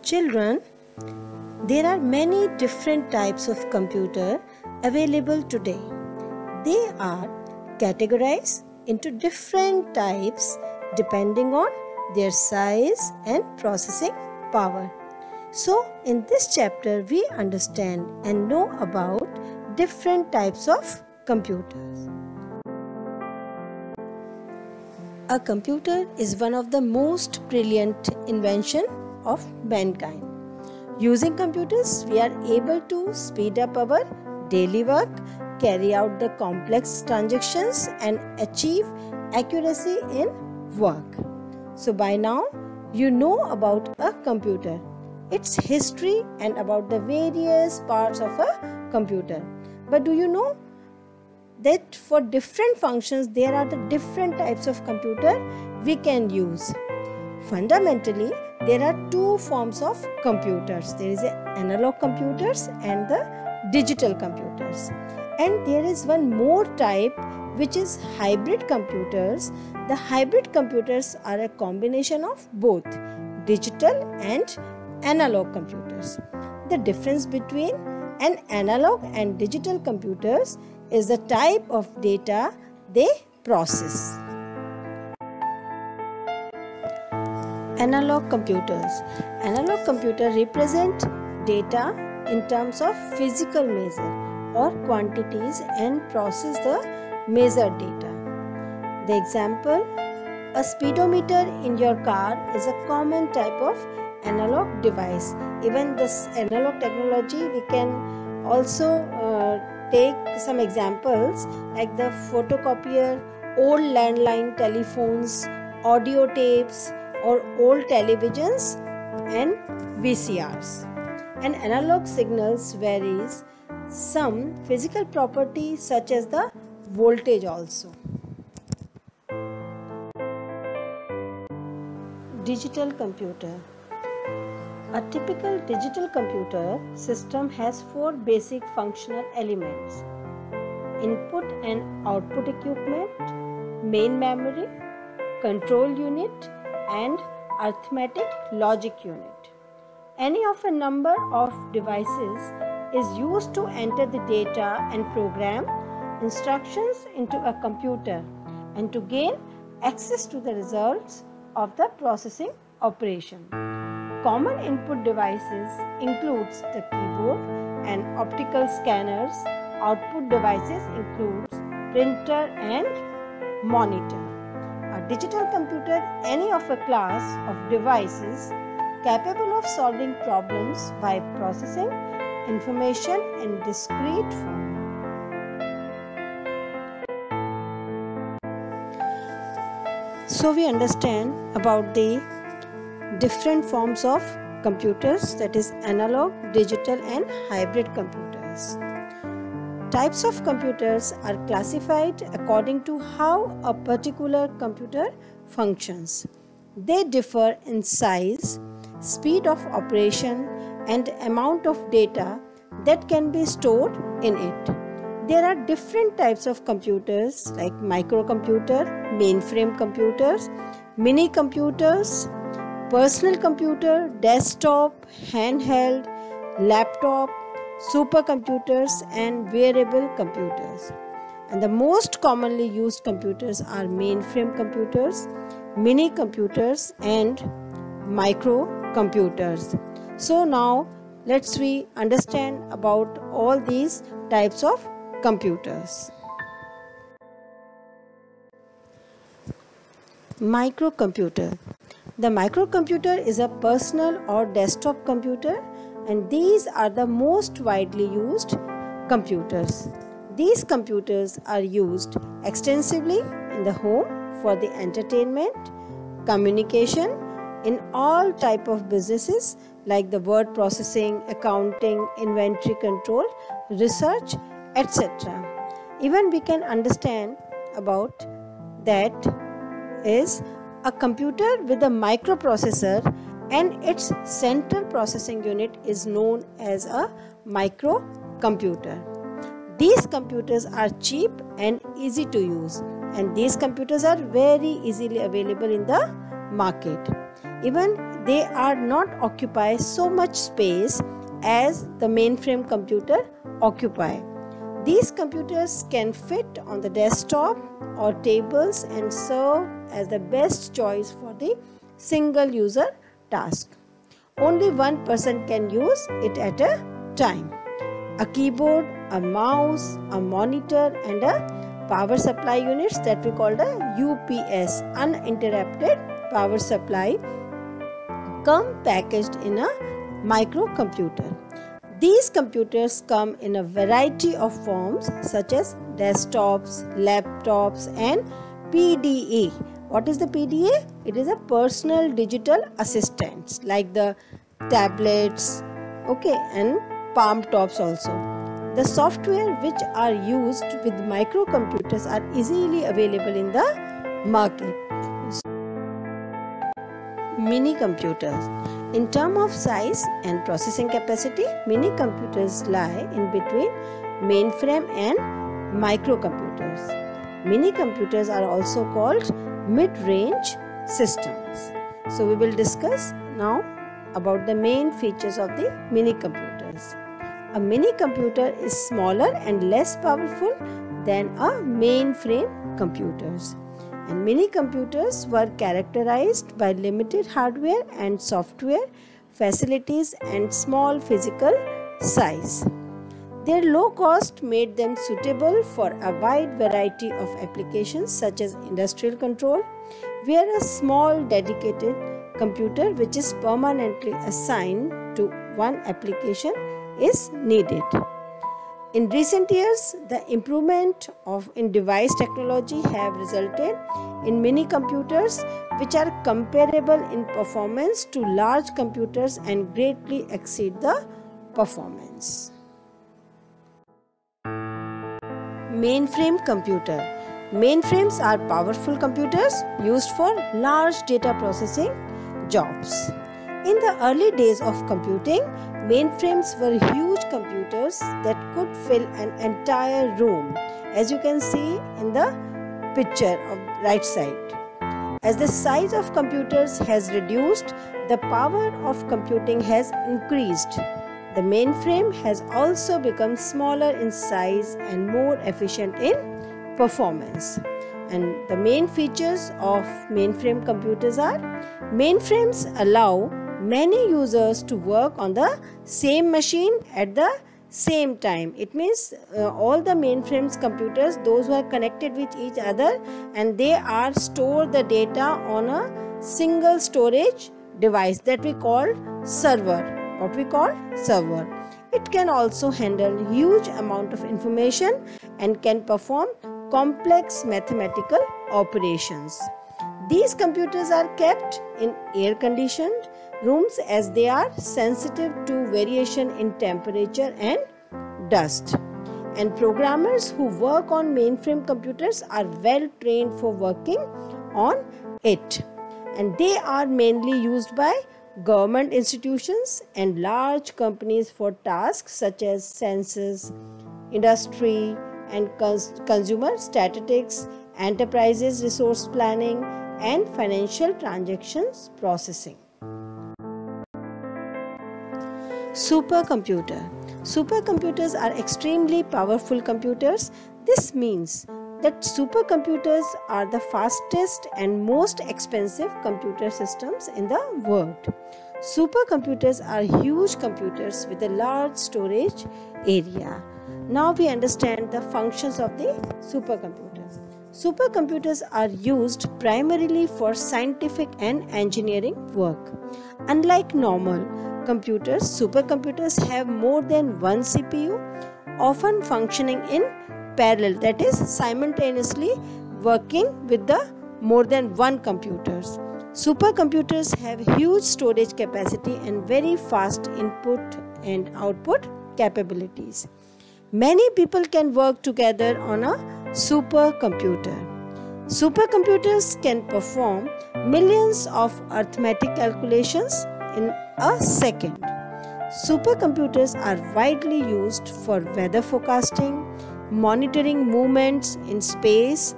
Children, there are many different types of computer available today. They are categorized into different types depending on their size and processing power. So, in this chapter, we understand and know about different types of computers. A computer is one of the most brilliant inventions of mankind. Using computers, we are able to speed up our daily work, carry out the complex transactions, and achieve accuracy in work. So by now, you know about a computer, its history, and about the various parts of a computer. But do you know that for different functions, there are the different types of computer we can use? Fundamentally, there are two forms of computers. There is analog computers and the digital computers. And there is one more type, which is hybrid computers. The hybrid computers are a combination of both digital and analog computers. The difference between an analog and digital computers is the type of data they process. Analog computers. Analog computers represent data in terms of physical measure or quantities and process the measured data. The example, a speedometer in your car is a common type of analog device. Even this analog technology, we can also take some examples like the photocopier, old landline telephones, audio tapes, or old televisions and VCRs. And analog signals varies some physical property such as the voltage also. Digital computer. A typical digital computer system has four basic functional elements: input and output equipment, main memory, control unit, and arithmetic logic unit. Any of a number of devices is used to enter the data and program instructions into a computer and to gain access to the results of the processing operation. Common input devices includes the keyboard and optical scanners. Output devices includes printer and monitor. A digital computer, any of a class of devices capable of solving problems by processing information in discrete form. So we understand about the different forms of computers, that is analog, digital and hybrid computers. Types of computers are classified according to how a particular computer functions. They differ in size, speed of operation, and amount of data that can be stored in it. There are different types of computers like microcomputer, mainframe computers, mini computers, personal computer, desktop, handheld, laptop, supercomputers and wearable computers. And the most commonly used computers are mainframe computers, mini computers and microcomputers. So now let's we understand about all these types of computers. Microcomputer. The microcomputer is a personal or desktop computer, and these are the most widely used computers. These computers are used extensively in the home for the entertainment, communication, in all type of businesses like the word processing, accounting, inventory control, research, etc. Even we can understand about that is a computer with a microprocessor and its central processing unit is known as a microcomputer. These computers are cheap and easy to use, and these computers are very easily available in the market. Even they are not occupy so much space as the mainframe computer occupy. These computers can fit on the desktop or tables and serve as the best choice for the single user task. Only one person can use it at a time. A keyboard, a mouse, a monitor and a power supply units that we call the UPS, uninterrupted power supply, come packaged in a microcomputer. These computers come in a variety of forms such as desktops, laptops and PDA. What is the PDA? It is a personal digital assistants like the tablets, and palm tops also. The software which are used with microcomputers are easily available in the market. Mini computers. In terms of size and processing capacity, mini computers lie in between mainframe and microcomputers. Mini computers are also called mid-range systems. So we will discuss now about the main features of the mini computers. A mini computer is smaller and less powerful than a mainframe computers. And mini computers were characterized by limited hardware and software facilities and small physical size. Their low cost made them suitable for a wide variety of applications such as industrial control, where a small dedicated computer which is permanently assigned to one application is needed. In recent years, the improvement in device technology have resulted in mini computers which are comparable in performance to large computers and greatly exceed the performance. Mainframe computer. Mainframes are powerful computers used for large data processing jobs. In the early days of computing, mainframes were huge computers that could fill an entire room, as you can see in the picture of right side. As the size of computers has reduced, the power of computing has increased. The mainframe has also become smaller in size and more efficient in performance. And the main features of mainframe computers are: mainframes allow many users to work on the same machine at the same time. It means all the mainframes computers, those who are connected with each other, and they are store the data on a single storage device that we call server. What we call server. It can also handle huge amount of information and can perform complex mathematical operations. These computers are kept in air-conditioned rooms as they are sensitive to variation in temperature and dust. And programmers who work on mainframe computers are well trained for working on it. And they are mainly used by government institutions and large companies for tasks such as census, industry and consumer statistics, enterprises resource planning and financial transactions processing. Supercomputer. Supercomputers are extremely powerful computers. This means that supercomputers are the fastest and most expensive computer systems in the world. Supercomputers are huge computers with a large storage area. Now we understand the functions of the supercomputers. Supercomputers are used primarily for scientific and engineering work. Unlike normal computers, supercomputers have more than one CPU, often functioning in parallel, that is simultaneously working with the more than one computers. Supercomputers have huge storage capacity and very fast input and output capabilities. Many people can work together on a supercomputer. Supercomputers can perform millions of arithmetic calculations in a second. Supercomputers are widely used for weather forecasting, monitoring movements in space,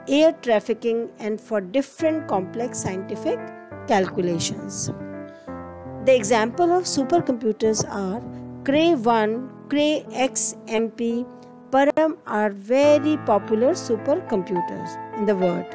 air trafficking, and for different complex scientific calculations. The example of supercomputers are Cray 1, Cray XMP, Param are very popular supercomputers in the world.